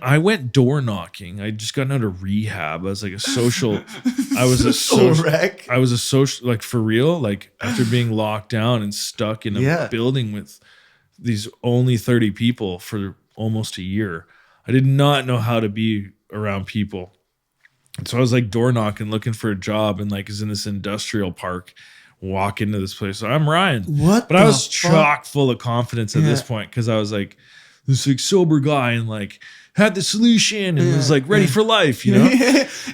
I went door knocking. I just got out of rehab. I was like a social. I was a social wreck. I was a social, like for real. Like after being locked down and stuck in a building with these only 30 people for almost a year, I did not know how to be around people. And so I was like door knocking, looking for a job, and like is in this industrial park. Walk into this place. So I'm Ryan. But I was chock full of confidence at this point because I was like this like sober guy and like had the solution and was like ready for life, you know?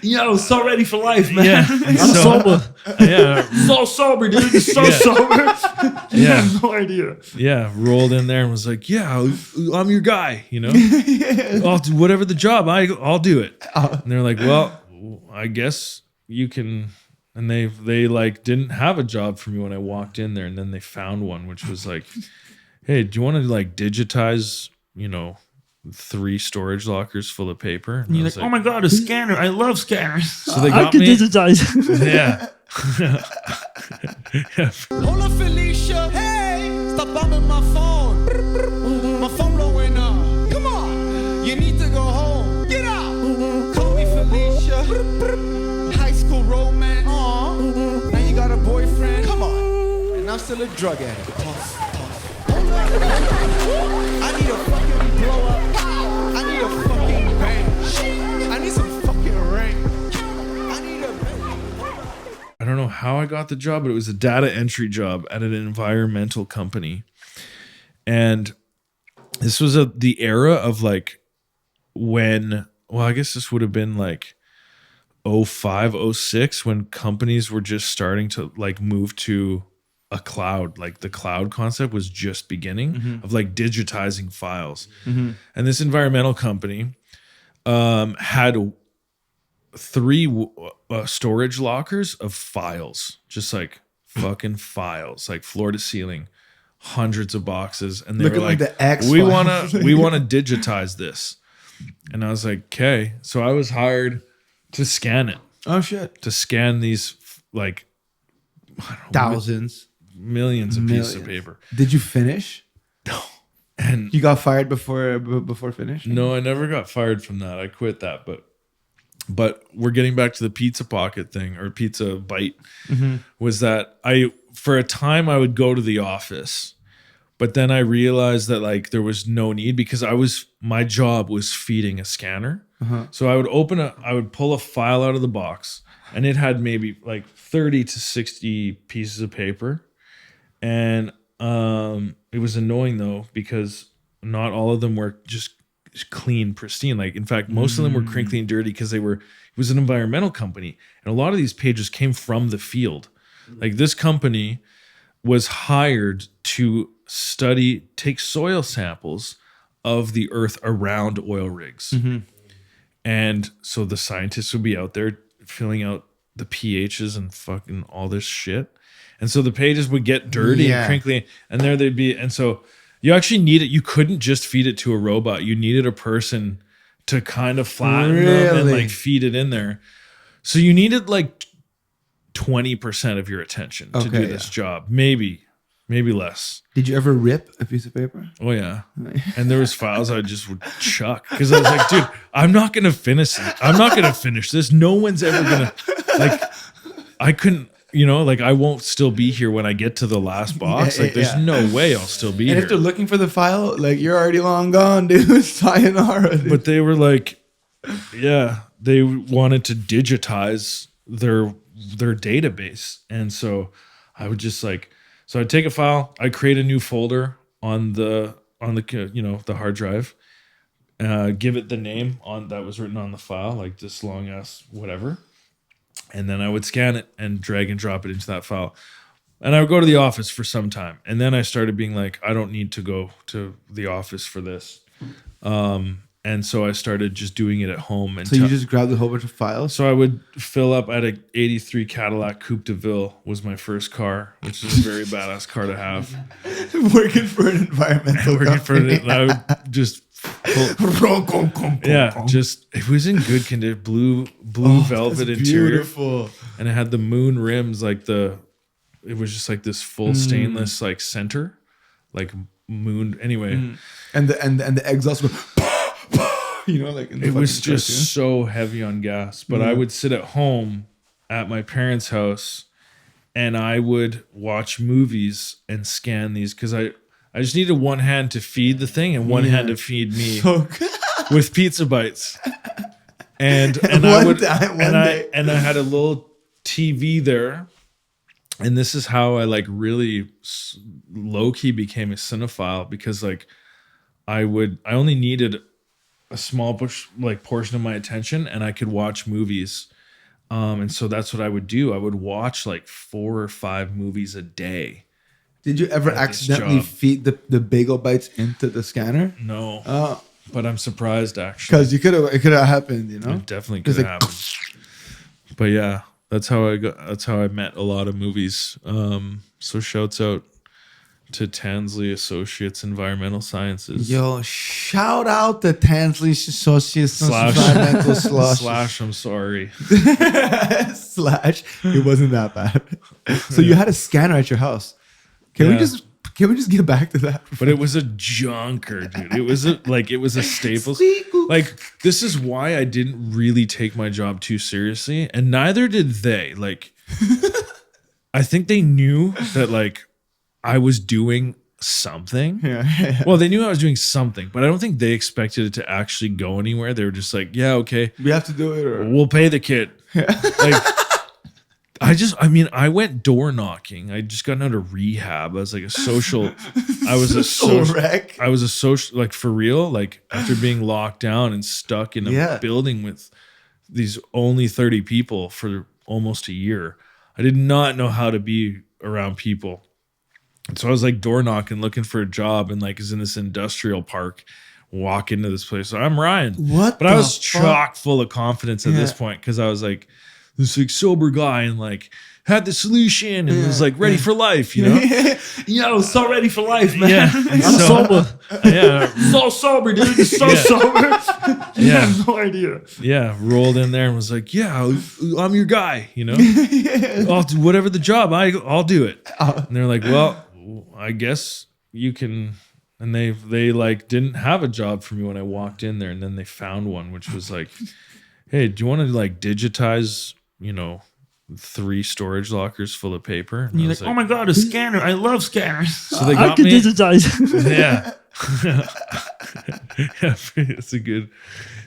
Yo, so ready for life, man. Yeah. I'm sober. Yeah. So sober, dude. So sober. You have no idea. Yeah. Rolled in there and was like, yeah, I'm your guy, you know? I'll do whatever the job, I'll do it. And they're like, well, I guess you can. And they like didn't have a job for me when I walked in there. And then they found one, which was like, hey, do you want to like digitize, 3 storage lockers full of paper? And you're like, oh my God, a scanner. I love scanners. So they got me. Digitize. Yeah. Hold up, Felicia. Hey, stop bumping my phone. My phone blowing up. Come on. You need to go home. Get out. Call me Felicia. High school romance. Now you got a boyfriend. Come on. And I'm still a drug addict. Hold up. I need a fucking blow up. I need a fucking bang. I need some fucking rain. I need a bang. I don't know how I got the job, but it was a data entry job at an environmental company. And this was the era of like when, well, I guess this would have been like 05, 06, when companies were just starting to like move to a cloud. Like the cloud concept was just beginning of like digitizing files. And this environmental company had 3 storage lockers of files, just like fucking files, like floor to ceiling, hundreds of boxes. And they were like the X we want to digitize this. And I was like, okay. So I was hired to scan it. Oh shit. To scan these like thousands, millions of pieces of paper. Did you finish? No. And you got fired before finishing? No, I never got fired from that. I quit that, but we're getting back to the pizza pocket thing or pizza bite. Was that for a time I would go to the office, but then I realized that like there was no need because my job was feeding a scanner. So I would pull a file out of the box and it had maybe like 30 to 60 pieces of paper. And it was annoying though, because not all of them were just clean, pristine. Like in fact, most of them were crinkly and dirty because it was an environmental company. And a lot of these pages came from the field. Like this company was hired to take soil samples of the earth around oil rigs. And so the scientists would be out there filling out the pHs and fucking all this shit. And so the pages would get dirty and crinkly, and there they'd be. And so you actually needed, you couldn't just feed it to a robot. You needed a person to kind of flatten them and like feed it in there. So you needed like 20% of your attention to do this job. Maybe less. Did you ever rip a piece of paper? Oh yeah. And there was files I just would chuck because I was like, dude, I'm not gonna finish it. I'm not gonna finish this. No one's ever gonna like. I couldn't. Like I won't still be here when I get to the last box. Like there's no way I'll still be here. And if they're looking for the file, like you're already long gone, dude. Sayonara. Dude. But they were like, yeah, they wanted to digitize their database. And so I would just like, so I'd take a file, I'd create a new folder on the the hard drive, give it the name that was written on the file, like this long ass whatever. And then I would scan it and drag and drop it into that file. And I would go to the office for some time. And then I started being like, I don't need to go to the office for this. And so I started just doing it at home. And so you just grabbed a whole bunch of files? So I would fill up at a 83 Cadillac Coupe de Ville was my first car, which is a very badass car to have. Working for an environmental company. And I would just it was in good condition, blue velvet interior, beautiful, and it had the moon rims, like it was just like this full stainless like center, like moon. Anyway, and the exhaust goes, You know, like in the It was fucking just cartoon. so heavy on gas. But I would sit at home at my parents' house and I would watch movies and scan these because I just needed one hand to feed the thing and one hand to feed me So with pizza bites. And I One would time, one and day. I had a little TV there. And this is how I like really low key became a cinephile because like I only needed a small portion of my attention and I could watch movies. And so that's what I would do. I would watch like 4 or 5 movies a day. Did you ever At this accidentally job. feed the bagel bites into the scanner? No, Oh, but I'm surprised actually. because it could have happened, you know? It definitely It's could have like- happened. But yeah, that's how I met a lot of movies. So shouts out to Tansley Associates Environmental Sciences. Yo, shout out the Tansley Associates Slash- Environmental Slush. Slash, I'm sorry. Slash. It wasn't that bad. So you had a scanner at your house. Can we Yeah. just get back to that? But it was a junker, dude. It was a Staples. Like, this is why I didn't really take my job too seriously, and neither did they. Like, I think they knew that like I was doing something. Yeah. Well, they knew I was doing something, but I don't think they expected it to actually go anywhere. They were just like, yeah, okay, We have to do it, or we'll pay the kid. Like, I went door knocking. I just got out of rehab. I was like a social. I was a social. wreck. I was a social, like for real. Like after being locked down and stuck in a Yeah. building with these only 30 people for almost a year, I did not know how to be around people. And so I was like door knocking, looking for a job, and like is in this industrial park. Walk into this place. So I'm Ryan. What? But I the was fuck? chock full of confidence at this Yeah. point because I was like this like sober guy and like had the solution and was like ready for life, you know? Yo, so ready for life, man. Yeah. I'm sober. Yeah. so sober, dude. So Yeah. sober. You Yeah. have no idea. Yeah. Rolled in there and was like, yeah, I'm your guy, you know? I'll do whatever the job, I'll do it. And they're like, well, I guess you can. And they like didn't have a job for me when I walked in there, and then they found one, which was like, hey, do you want to like digitize, 3 storage lockers full of paper? And I You're was like, oh my god, a scanner! I love scanners. So they I got can me. digitize. Yeah. Yeah, it's a good.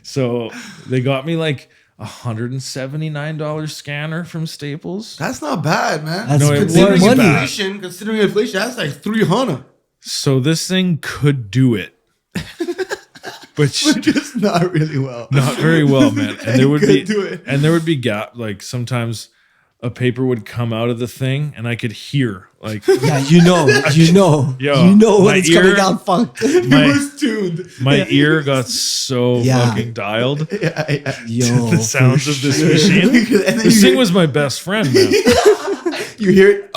So they got me like $179 scanner from Staples. That's not bad, man. That's No, it considering was bad. inflation. Considering inflation, that's like 300. So this thing could do it, but Just not really well. not very well, man. And there would be Could do it. and there would be gap. Like sometimes a paper would come out of the thing, and I could hear like Yeah, you know Yo, when my it's coming ear- out funked. It my was tuned. my ear got so Yeah. fucking dialed. Yeah. Yo, The sounds of this And machine. then This you thing hear, was my best friend, man. you hear it.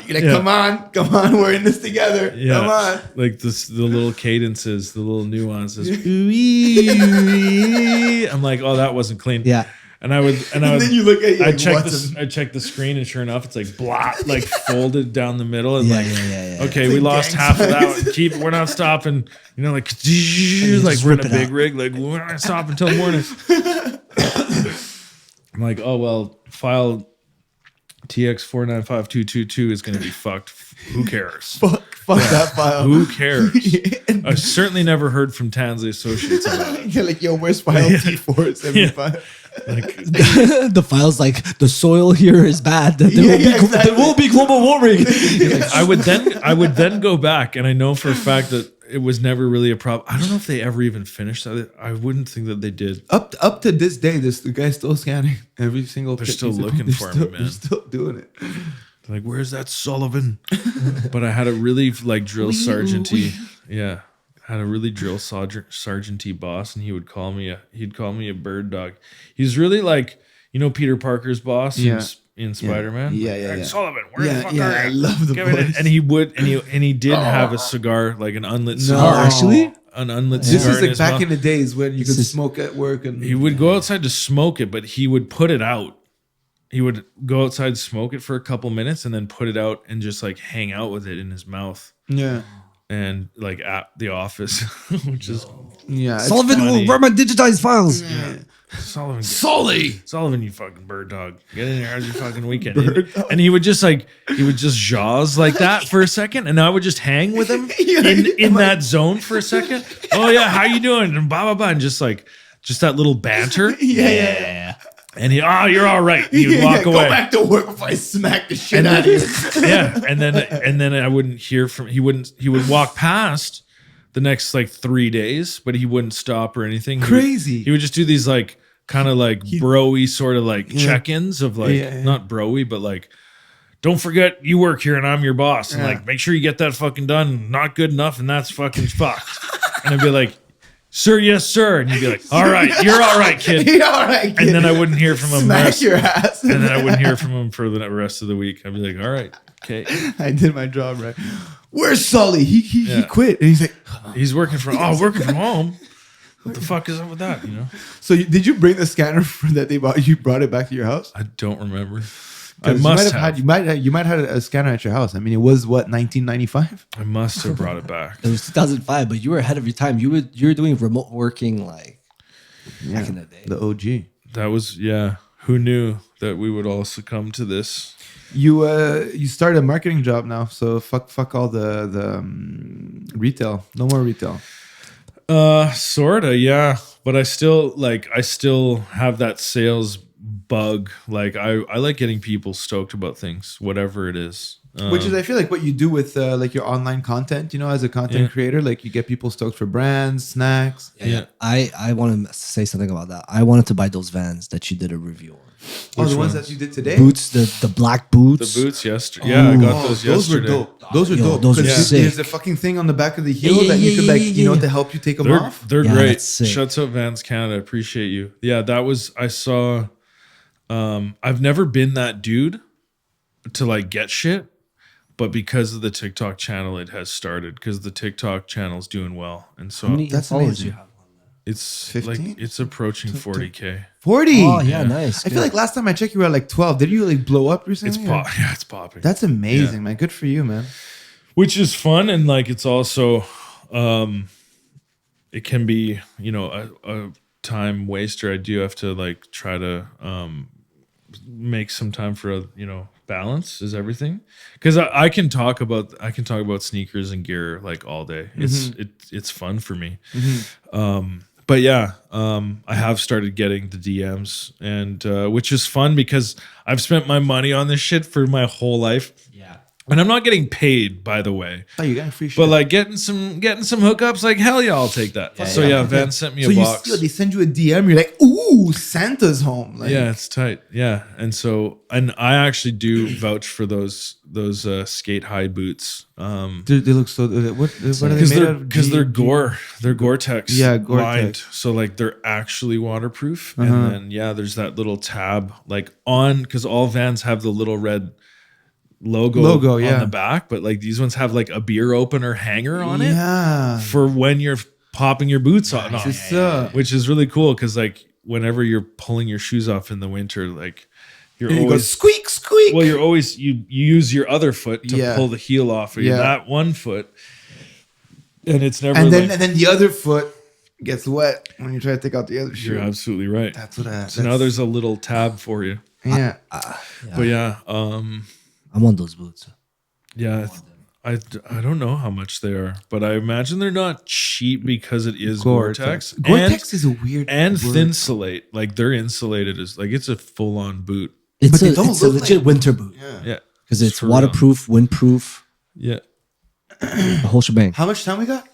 You're like, Yeah. come on, we're in this together. Yeah, Come on. like the little cadences, the little nuances. Ooh-wee, ooh-wee. I'm like, oh, that wasn't clean. Yeah. And I would, And then you look at you I like, checked what's I checked the screen, and sure enough, it's like blot, like folded down the middle, and Yeah, like, yeah. okay, It's we like lost gang half of that. signs. One. We're not stopping. Like, just like we're in a rip it big out. rig. Like we're not stop until morning. I'm like, oh well, file TX495222 is going to be fucked. Who cares? fuck that file. Who cares? I've certainly never heard from Tansley Associates about it. You're like, yo, where's file T475? Like, The file's like the soil here is bad. There, Yeah, will, be, exactly. there will be global warming. I would then go back, and I know for a fact that it was never really a problem. I don't know if they ever even finished that. I wouldn't think that they did. Up to this day, the guy's still scanning every single. They're pic still he's- looking they're for me, still- man. They're still doing it. They're like, where's that Sullivan? But I had a really like drill sergeanty. Yeah. Had a really drill sergeanty boss, and he'd call me a bird dog. He's really like, Peter Parker's boss in Spider-Man. Yeah, Like, yeah, "Hey, yeah. Sullivan, where the fuck Yeah, are I you? love the Give me that." voice. And he did have a cigar, like an unlit Oh, cigar. actually? An unlit This cigar. is in like his back mouth. in the days when you could is- smoke at work, and He would go outside to smoke it, but he would put it out. He would go outside, smoke it for a couple minutes, and then put it out and just like hang out with it in his mouth. yeah. and like at the office, which is Yeah. it's Sullivan, funny. where are my digitized files? Sullivan. Sully. Sullivan, you fucking bird dog. Get in here. How's your fucking weekend? And he would just jaws like that for a second. And I would just hang with him in that zone for a second. Oh yeah, how you doing? And blah, blah, blah. And just that little banter. Yeah. And you're all right. He would walk away. Go back to work before I smack the shit out of you. Yeah. And then I wouldn't hear from, he would walk past the next like 3 days, but he wouldn't stop or anything. Crazy. He would just do these like kind of like bro-y sort of like check-ins of like not bro-y, but like, don't forget you work here and I'm your boss. And like, make sure you get that fucking done. Not good enough and that's fucking fucked. And I'd be like, sir, yes, sir. And you'd be like, all right, you're all right, kid. You're all right, kid. And then I wouldn't hear from him. Smack your ass. And then I wouldn't hear from him for the rest of the week. I'd be like, all right, okay. I did my job right. Where's Sully? He quit. And he's like, He's working from home. What the fuck is up with that? You know? so did you bring the scanner that they bought? You brought it back to your house? I don't remember. I 'Cause must have. You might have had a scanner at your house. I mean, it was what, 1995? I must have brought it back. It was 2005, but you were ahead of your time. You were doing remote working like back in the day. The OG. That was Who knew that we would all succumb to this? You started a marketing job now, so fuck all the retail. No more retail. Sorta, yeah. But I still have that sales bug. Like I like getting people stoked about things, whatever it is. Which is, I feel like, what you do with like your online content. You know, as a content creator, like you get people stoked for brands, snacks. Yeah. I want to say something about that. I wanted to buy those Vans that you did a review on. Oh, the ones that you did today. Boots, the black boots. The boots yesterday. Yeah, I got those yesterday. Those were dope. Those are dope. Those are 'Cause sick. There's a fucking thing on the back of the heel that you could to help you take them off. They're Yeah, great. that's sick. Shuts out Vans Canada. Appreciate you. Yeah, I saw. I've never been that dude to like get shit, but because of the TikTok channel, it has started because the TikTok channel's doing well, and so How many That's followers amazing. you have? it's 15? like it's approaching 40K. 40. Oh yeah, nice. I feel like last time I checked, you were at like 12. Did you like blow up recently? It's popping. That's amazing, Yeah. man. Good for you, man. Which is fun, and like it's also it can be a time waster. I do have to like try to make some time for balance is everything, because I can talk about sneakers and gear like all day. It's fun for me. But yeah, I have started getting the DMs, and which is fun because I've spent my money on this shit for my whole life. Yeah. And I'm not getting paid, by the way. Oh, you got free shit. But like getting some hookups, like hell yeah, I'll take that. Van sent me a box. They send you a DM. You're like, ooh, Santa's home. Like, Yeah, it's tight. Yeah, and I actually do vouch for those skate high boots. they look so. What are they made of? Because they're Gore-Tex. Yeah, Gore-Tex. lined. So like they're actually waterproof. And then there's that little tab like on, because all Vans have the little red logo on the back, but like these ones have like a beer opener hanger on it for when you're popping your boots on, which is really cool because like whenever you're pulling your shoes off in the winter, like you're you always go squeak squeak. well, you're always you use your other foot to pull the heel off of that one foot, and it's never and then the other foot gets wet when you try to take out the other shoe. You're absolutely right. That's what. So now there's a little tab for you. Yeah. But I want those boots. yeah. I don't know how much they are, but I imagine they're not cheap because it is Gore-Tex. Gore-Tex. Gore-Tex is a weird and word. Thinsulate. Like they're insulated as like it's a full on boot. It's they a don't legit look like- winter boot Yeah. because it's for real. waterproof, windproof, Yeah. the whole shebang. How much time we got?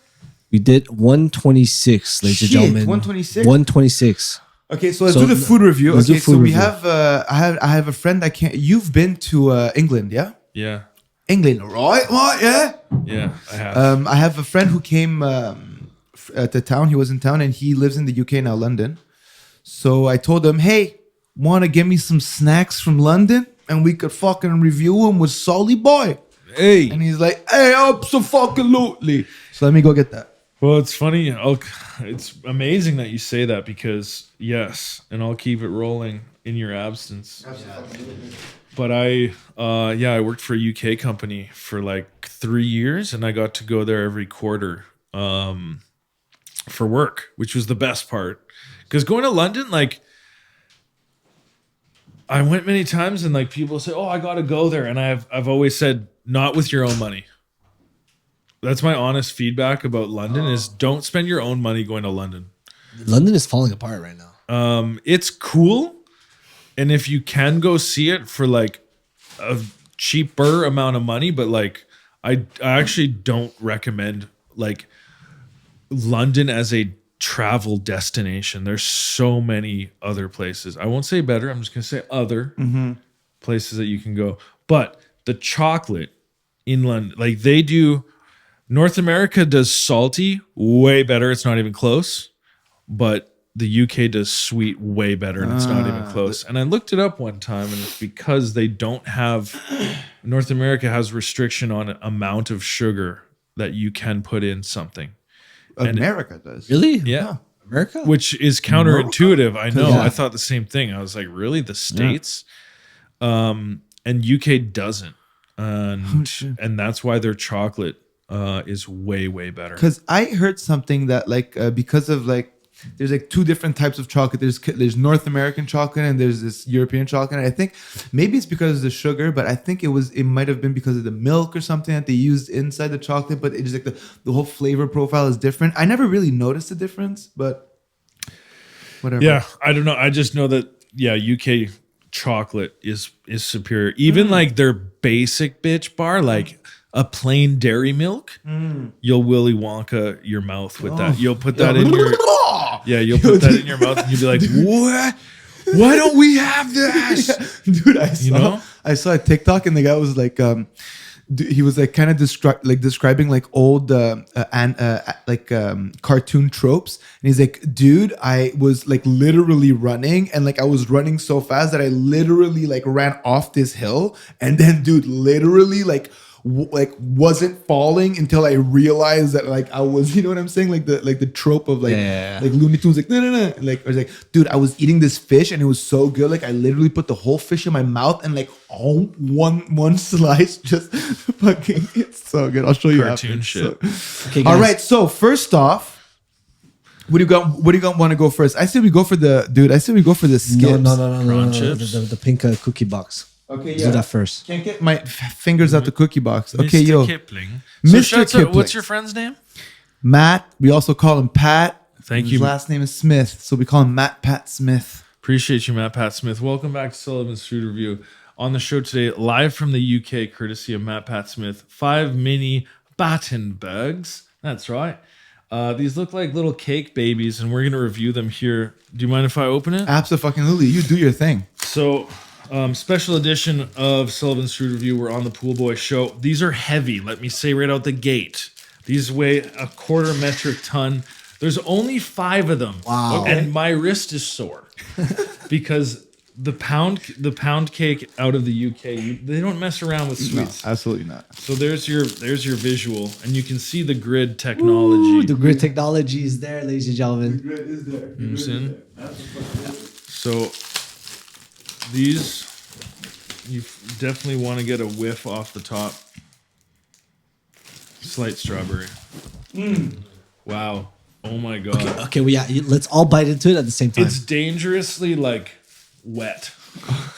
We did 126, ladies and Shit, gentlemen. 126? 126. Okay, so let's So do the food review. let's do Okay, food so we review. have I have a friend that can't. You've been to England, yeah? Yeah. England, right? What? Yeah. Yeah. I have. I have a friend who came to town. He was in town, and he lives in the UK now, London. So I told him, "Hey, want to get me some snacks from London, and we could fucking review them with Solly Boy." Hey. And he's like, "Hey, absolutely." So let me go get that. Well, it's funny. It's amazing that you say that because yes, and I'll keep it rolling in your absence. But I worked for a UK company for like 3 years, and I got to go there every quarter for work, which was the best part. Because going to London, like, I went many times, and like people say, "Oh, I got to go there," and I've always said, "Not with your own money." That's my honest feedback about London: is don't spend your own money going to London. London is falling apart right now. It's cool, and if you can go see it for like a cheaper amount of money, but like I actually don't recommend like London as a travel destination. There's so many other places. I won't say better. I'm just gonna say other places that you can go. But the chocolate in London, like they do. North America does salty way better. It's not even close. But the UK does sweet way better, and it's not even close. And I looked it up one time, and it's because they don't have North America has restriction on amount of sugar that you can put in something. America does. Really? Yeah. America? Which is counterintuitive. I know. Yeah. I thought the same thing. I was like, really? The States? And UK doesn't. And that's why their chocolate is way, way better. Because I heard something that like because of like there's like two different types of chocolate. There's North American chocolate and there's this European chocolate. And I think maybe it's because of the sugar, but I think it might have been because of the milk or something that they used inside the chocolate. But it's like the whole flavor profile is different. I never really noticed the difference, but whatever. Yeah, I don't know. I just know that UK chocolate is superior. Even like their basic bitch bar, like a plain dairy milk, you'll Willy Wonka your mouth with that. You'll put that in your you'll put that in your mouth, and you'll be like, what? Why don't we have this? Dude, I saw a TikTok and the guy was like, he was like kind of describing like old cartoon tropes, and he's like, dude, I was like literally running, and like I was running so fast that I literally like ran off this hill, and then dude literally like wasn't falling until I realized that like I was, you know what I'm saying, like the trope of like like Looney Tunes, like no, like I was like, dude, I was eating this fish and it was so good, like I literally put the whole fish in my mouth and like one slice just fucking, it's so good. I'll show you Cartoon after. shit. So, Okay, all guys. right, so first off, what do you got want to go first? I say we go for the skips. No. chips? The pink cookie box. Okay, Do that first. Can't get my fingers out the cookie box. Okay, Mr. yo. Kipling. Mr. Kipling. What's your friend's name? Matt, we also call him Pat. Thank His you. last name is Smith, so we call him Matt Pat Smith. Appreciate you, Matt Pat Smith. Welcome back to Sullivan's Food Review. On the show today, live from the UK, courtesy of Matt Pat Smith, 5 mini Battenbergs. That's right. These look like little cake babies, and we're going to review them here. Do you mind if I open it? Absolutely. You do your thing. So, special edition of Sullivan's Food Review. We're on the Pool Boy Show. These are heavy. Let me say right out the gate. These weigh a 1/4 metric ton. There's only 5 of them. Wow. And my wrist is sore because the pound cake out of the UK, they don't mess around with sweets. No, absolutely not. So there's your visual, and you can see the grid technology. Ooh, the grid technology is there, ladies and gentlemen. Grid is there. You know what I'm saying? So these, you definitely want to get a whiff off the top. Slight strawberry. Wow. Oh my god. Okay, well, yeah, let's all bite into it at the same time. It's dangerously like wet.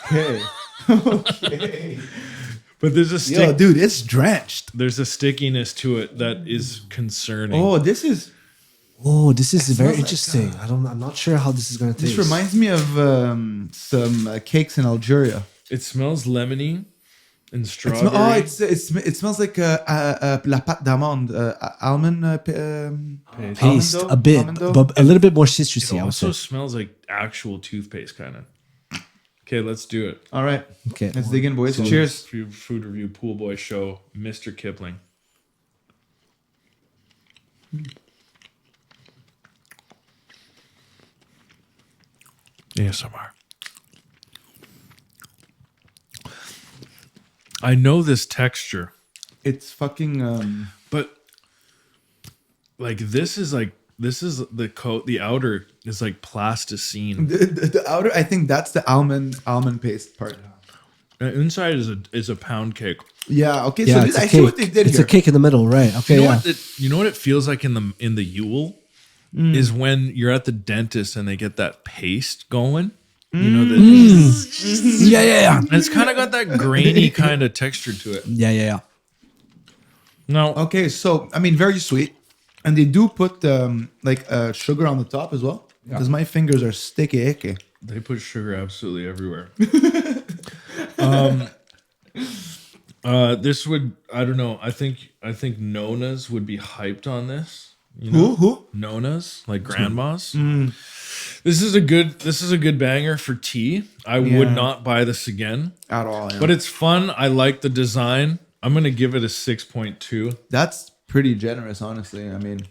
Okay. Okay. But there's a Yo, stick. dude, it's drenched. There's a stickiness to it that is concerning. Oh, this is very like, interesting. I'm not sure how this is gonna taste. this reminds me of some cakes in Algeria. It smells lemony and strawberry. It smells like la pâte d'amande, almond paste almond a bit, almond dough. but a little bit more It citrusy. I would also say. smells like actual toothpaste, kind of. Okay, let's do it. All right, Okay, let's dig in, boys. Cheers. Food Review Pool Boy Show, Mr. Kipling. ASMR. I know this texture, It's fucking. but like this is the coat. The outer is like plasticine. The outer, I think that's the almond paste part. Inside is a pound cake. Yeah. Okay. Yeah, So it's a I see what cake. they did It's here. a cake in the middle, right? Okay, yeah. You know what it feels like in the Yule is when you're at the dentist and they get that paste going. You know that, Yeah. and it's kind of got that grainy kind of texture to it. Yeah. No, Okay. So I mean, very sweet, and they do put sugar on the top as well because my fingers are sticky icky. they put sugar absolutely everywhere. This would, I don't know. I think Nona's would be hyped on this. You know? Who? Nona's, like grandma's. This is a good banger for tea. I would not buy this again At all. Yeah. but it's fun. I like the design. I'm gonna give it a 6.2. That's pretty generous, honestly. I mean,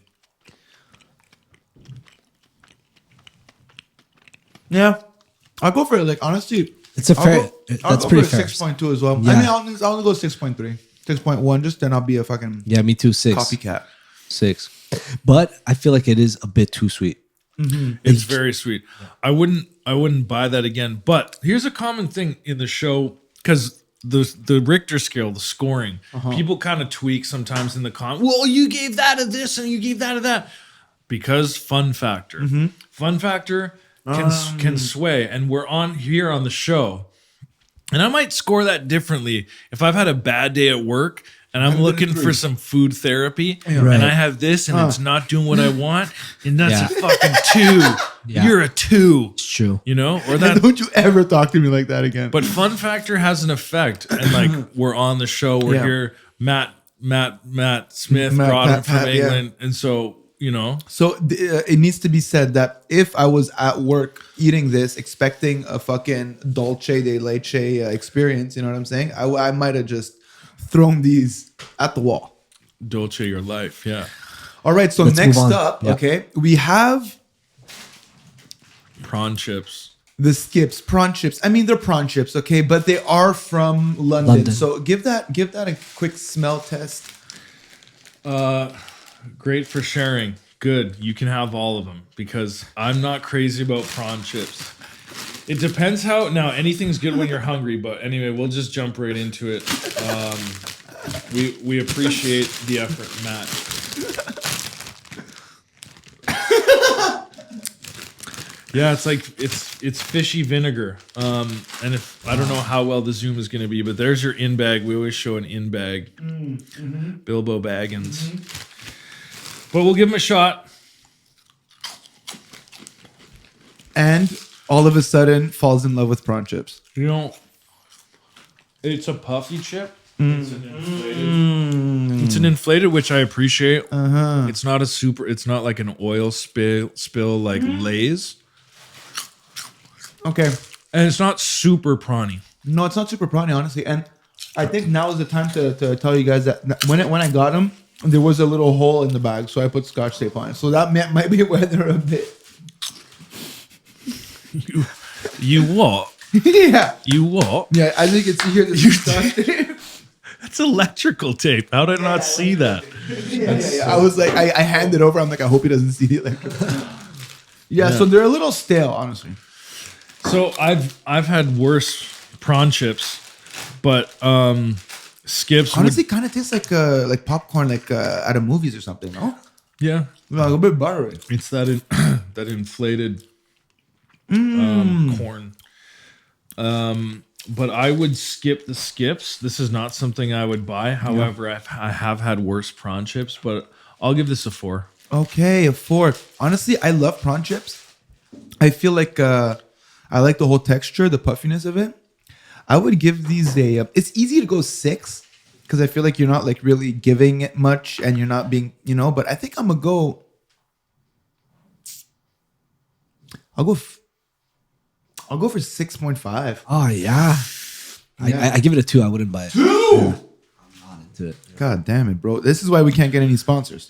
yeah, I'll go for it. Like honestly, It's a fair. I'll That's go pretty for a fair. 6.2 as well. Yeah. I mean, I'll only go 6.3, 6.1. Just then I'll be a fucking Yeah, me too. 6. copycat. 6. But I feel like it is a bit too sweet. It's very sweet. I wouldn't buy that again. But here's a common thing in the show, because the Richter scale, the scoring, people kind of tweak sometimes in the well, you gave that a this and you gave that a that, because fun factor. Fun factor can sway, and we're on here on the show, and I might score that differently if I've had a bad day at work. And I'm looking for some food therapy, and I have this, and it's not doing what I want, and that's a fucking 2. Yeah. You're a 2. It's true. You know, or And that. don't you ever talk to me like that again. But fun factor has an effect, and like we're on the show, we're here. Matt Smith brought him from Pat, yeah. England, and so you know, So it needs to be said that if I was at work eating this, expecting a fucking dulce de leche experience, you know what I'm saying? I might have just thrown these at the wall. Dolce your life, yeah. All right, so Let's next move on. up, Yeah. okay, we have Prawn chips. the skips, prawn chips. I mean, they're prawn chips, okay, but they are from London. London. So give that a quick smell test. Great for sharing. Good. You can have all of them because I'm not crazy about prawn chips. It depends how. Now, anything's good when you're hungry, but anyway, we'll just jump right into it. We appreciate the effort, Matt. Yeah, it's like it's fishy vinegar. And if I don't know how well the zoom is going to be, but there's your in bag. We always show an in bag. Bilbo Baggins. But we'll give him a shot. And all of a sudden falls in love with prawn chips. You know, it's a puffy chip. It's an inflated. It's an inflated, which I appreciate. It's not a super. It's not like an oil spill like Lay's, Okay. and it's not super prawny. No, it's not super prawny, honestly. And I think now is the time to tell you guys that when I got them, there was a little hole in the bag, so I put Scotch tape on it. So that might be where they're a bit. You what? Yeah. You what? Yeah, I think it's here. The Scotch tape. That's electrical tape. How did I not see that? Yeah. I was like, I hand it over. I'm like, I hope he doesn't see the electrical. Yeah, so they're a little stale, honestly. So I've had worse prawn chips, but Skips. Honestly, kind of tastes like popcorn, like at a movies or something. No, Yeah, like a bit buttery. it's that that inflated corn. But I would skip the Skips. This is not something I would buy. However, I have had worse prawn chips, but I'll give this a 4. Okay, a 4. Honestly, I love prawn chips. I feel like I like the whole texture, the puffiness of it. I would give these a. It's easy to go 6 because I feel like you're not like really giving it much, and you're not being, But I think I'm gonna go. I'll go for 6.5. Oh yeah. I give it a 2. I wouldn't buy it. 2. I'm not into it. God damn it, bro. This is why we can't get any sponsors.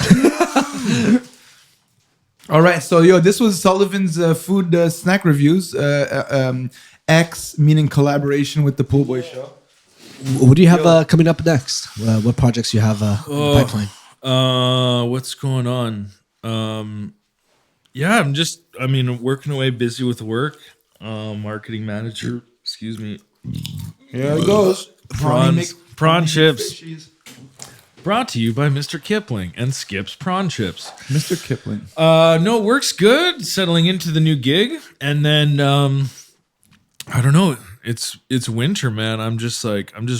All right. So, this was Sullivan's food snack reviews. X, meaning collaboration with the Pool Boy Show. What do you have coming up next? What projects you have in the pipeline? What's going on? Yeah, I'm working away, busy with work. Marketing manager, excuse me. Here it goes. Prawn chips. Brought to you by Mr. Kipling and Skip's Prawn Chips. Mr. Kipling. No, work's good. Settling into the new gig, and then I don't know. It's winter, man. I'm just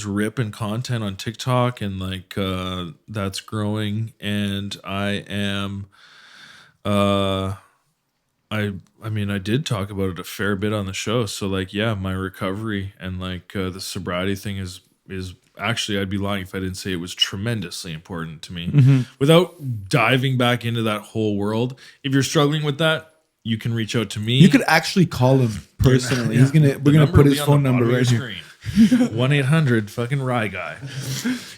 ripping content on TikTok, and like that's growing. And I am, I mean, I did talk about it a fair bit on the show. So like, yeah, my recovery and like the sobriety thing is actually, I'd be lying if I didn't say it was tremendously important to me. Without diving back into that whole world, if you're struggling with that, you can reach out to me. You could actually call him personally. We're gonna put his phone number right here. 1-800 fucking Rye Guy.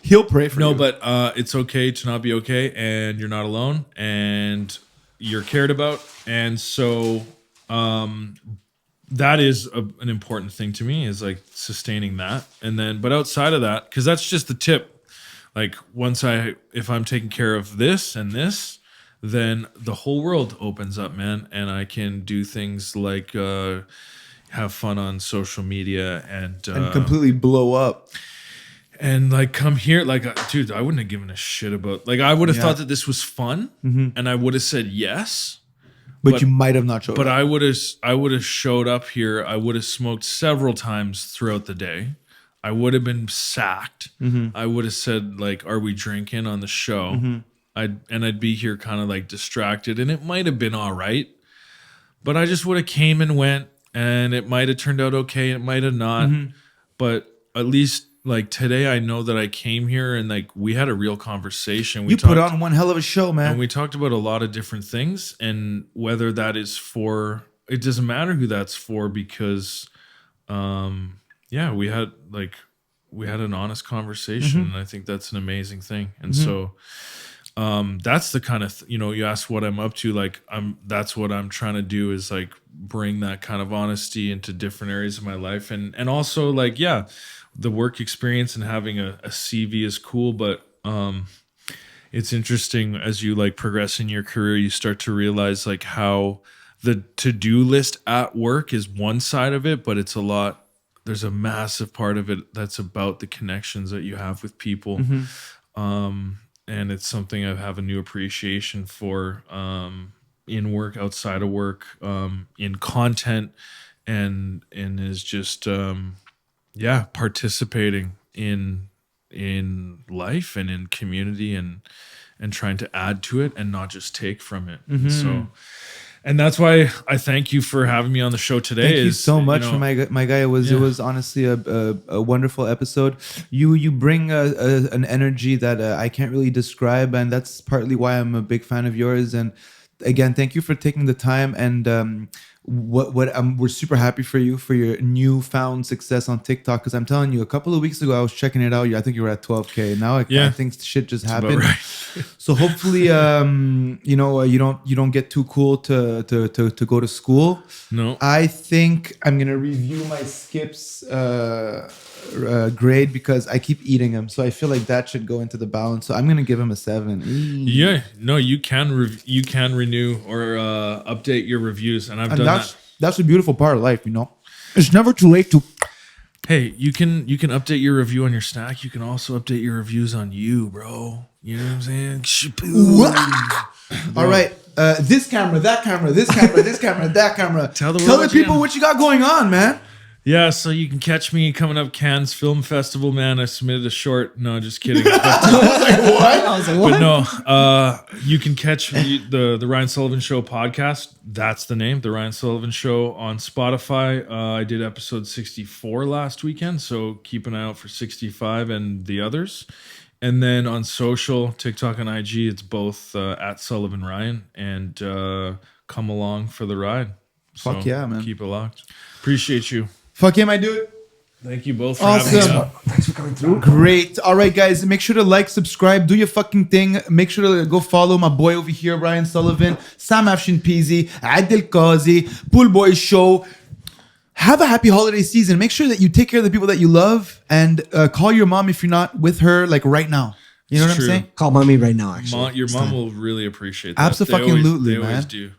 He'll pray for you. No, but it's okay to not be okay, and you're not alone, and you're cared about, and so that is an important thing to me, is like sustaining that. And then, but outside of that, because that's just the tip. Like if I'm taking care of this and this, then the whole world opens up, man. And I can do things like have fun on social media and completely blow up. And like come here, like dude, I wouldn't have given a shit about. Like I would have thought that this was fun, and I would have said yes. But you might have not showed up. But I would have showed up here. I would have smoked several times throughout the day. I would have been sacked. I would have said like, "Are we drinking on the show?" I'd be here kind of like distracted, and it might have been all right. But I just would have came and went, and it might have turned out okay. It might have not. But at least like today, I know that I came here and like we had a real conversation. You put on one hell of a show, man. And we talked about a lot of different things, and whether that is for, it doesn't matter who that's for, because we had an honest conversation, and I think that's an amazing thing. And so that's the kind of you ask what I'm up to, like that's what I'm trying to do, is like bring that kind of honesty into different areas of my life, and also like the work experience and having a CV is cool, but it's interesting as you like progress in your career, you start to realize like how the to-do list at work is one side of it, but there's a massive part of it that's about the connections that you have with people. And it's something I have a new appreciation for in work, outside of work, in content, and is just participating in life and in community, and trying to add to it and not just take from it. So, and that's why I thank you for having me on the show today. Thank you so much for my guy. It was honestly a wonderful episode. You bring an energy that I can't really describe, and that's partly why I'm a big fan of yours. And again, thank you for taking the time. And we're super happy for you for your newfound success on TikTok, because I'm telling you, a couple of weeks ago I was checking it out. I think you were at 12K. Now I think shit just happened. Right. So hopefully, you don't get too cool to go to school. No, I think I'm gonna review my Skips grade, because I keep eating them. So I feel like that should go into the balance. So I'm gonna give him a 7. Yeah, no, you can renew or update your reviews, and I've done that. That's the beautiful part of life, It's never too late to. Hey, you can update your review on your snack. You can also update your reviews on you, bro. You know what I'm saying? All right. This camera, that camera, this camera, this camera, that camera. Tell the people what you got going on, man. Yeah, so you can catch me coming up Cannes Film Festival, man. I submitted a short. No, just kidding. I was like, what? But no, you can catch the Ryan Sullivan Show podcast. That's the name, The Ryan Sullivan Show, on Spotify. I did episode 64 last weekend, so keep an eye out for 65 and the others. And then on social, TikTok and IG, it's both at Sullivan Ryan, and come along for the ride. Fuck yeah, man. Keep it locked. Appreciate you. Fuck yeah, my dude. Thank you both for having me on. Thanks for coming through. Great. All right, guys. Make sure to like, subscribe, do your fucking thing. Make sure to go follow my boy over here, Ryan Sullivan, Sam Afshin Peasy, Adil Qazi, Pool Boy Show. Have a happy holiday season. Make sure that you take care of the people that you love, and call your mom if you're not with her, like right now. You know what I'm saying? Call mommy right now, actually. Your mom will really appreciate that. Absolutely, they always man. do.